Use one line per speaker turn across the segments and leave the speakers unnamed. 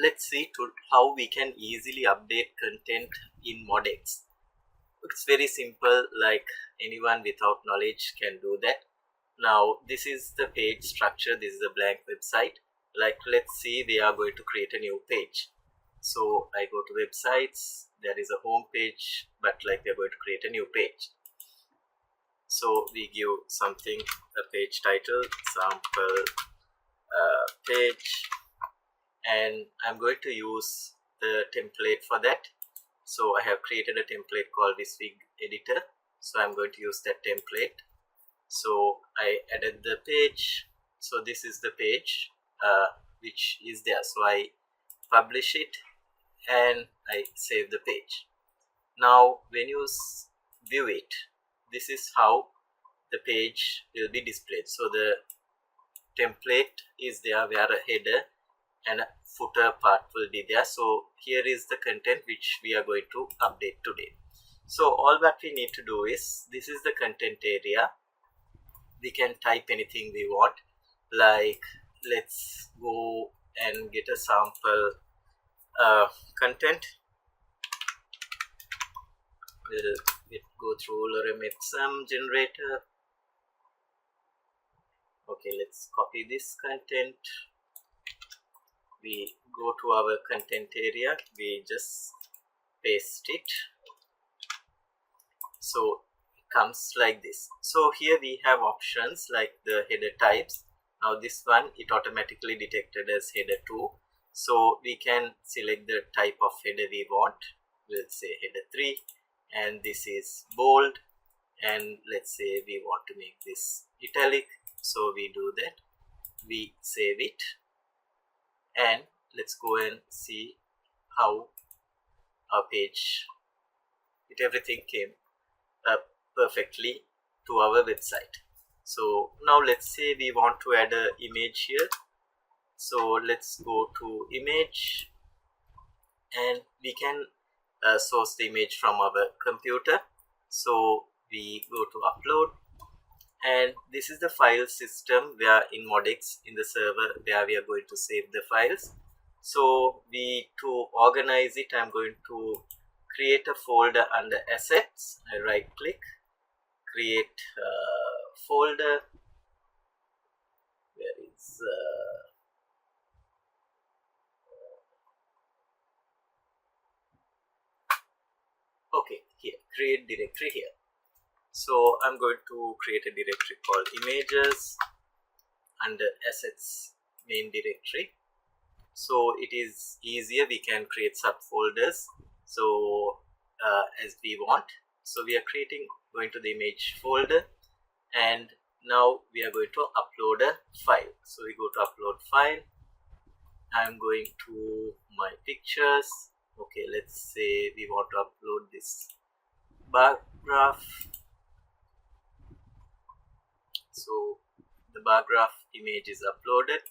let's see how we can easily update content in MODX. It's very simple, like anyone without knowledge can do that. Now this is the page structure, this is a blank website. Like, let's see, we are going to create a new page. So I go to websites, there is a home page, but like we're going to create a new page. So we give something, a page title, sample page, and I'm going to use the template for that. So I have created a template called WYSIWYG editor, so I'm going to use that template. So I added the page, so this is the page which is there. So I publish it and I save the page. Now when you view it, this is how the page will be displayed. So the template is there where a header and a footer part will be there. So here is the content which we are going to update today. So all that we need to do is, this is the content area. We can type anything we want, like let's go and get a sample content. We'll go through lorem ipsum generator. Okay, let's copy this content. We go to our content area, we just paste it. So it comes like this. So here we have options like the header types. Now this one, it automatically detected as header 2. So we can select the type of header we want. Let's say header 3, and this is bold, and let's say we want to make this italic. So we do that, we save it, and let's go and see how our page, everything came perfectly to our website. So now let's say we want to add an image here. So let's go to image, and we can source the image from our computer. So we go to upload, and this is the file system where in MODX, in the server where we are going to save the files. So to organize it, I'm going to create a folder under assets. I right click, create folder. Where is okay, here, create directory here. So I'm going to create a directory called images under assets main directory. So it is easier, we can create subfolders so as we want. So we are going to the image folder, and now we are going to upload a file. So we go to upload file. I'm going to my pictures. Okay, let's say we want to upload this bar graph. So the bar graph image is uploaded.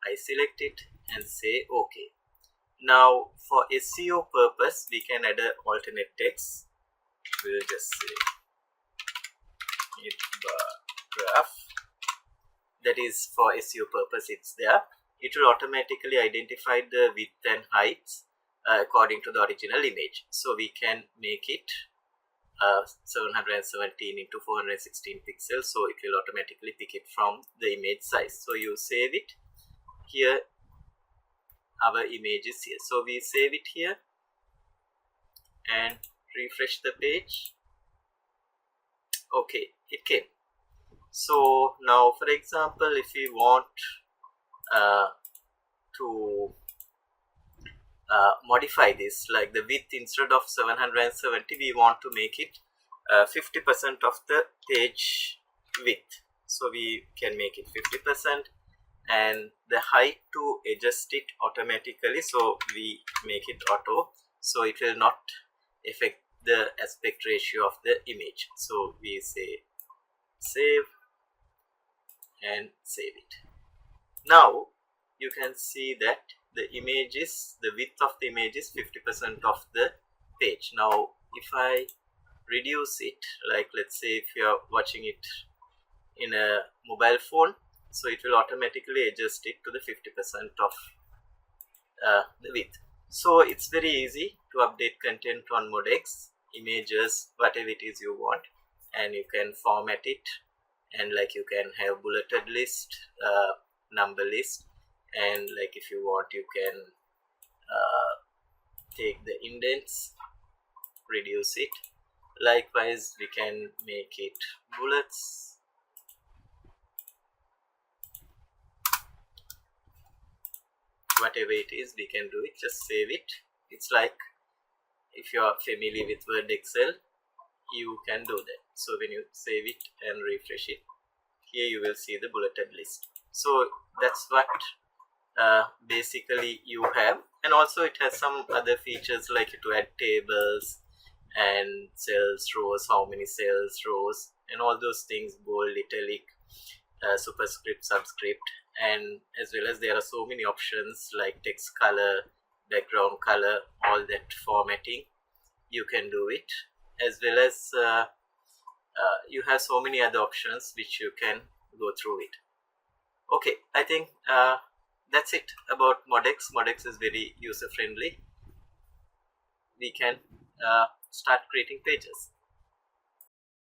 I select it and say OK. Now for SEO purpose, we can add an alternate text. We'll just say bar graph. That is for SEO purpose, it's there. It will automatically identify the width and height according to the original image. So we can make it 717 into 416 pixels, so it will automatically pick it from the image size. So you save it here, our image is here. So we save it here and refresh the page. Okay, it came. So now for example, if we want to modify this, like the width, instead of 770, we want to make it 50% of the page width. So we can make it 50%, and the height to adjust it automatically. So we make it auto, so it will not affect the aspect ratio of the image. So we say save and save it. Now you can see that the width of the image is 50% of the page. Now if I reduce it, like let's say if you are watching it in a mobile phone, so it will automatically adjust it to the 50% of the width. So it's very easy to update content on MODX, images, whatever it is you want, and you can format it, and like you can have bulleted list, number list, and like if you want you can take the indents, reduce it. Likewise we can make it bullets, whatever it is we can do it. Just save it. It's like if you are familiar with Word, Excel, you can do that. So when you save it and refresh it, here you will see the bulleted list. So that's what basically you have. And also it has some other features like to add tables and cells, rows, how many cells, rows, and all those things, bold, italic, superscript, subscript, and as well as there are so many options like text color, background color, all that formatting you can do it, as well as you have so many other options which you can go through it. Okay, I think that's it about MODX. MODX is very user friendly. We can start creating pages.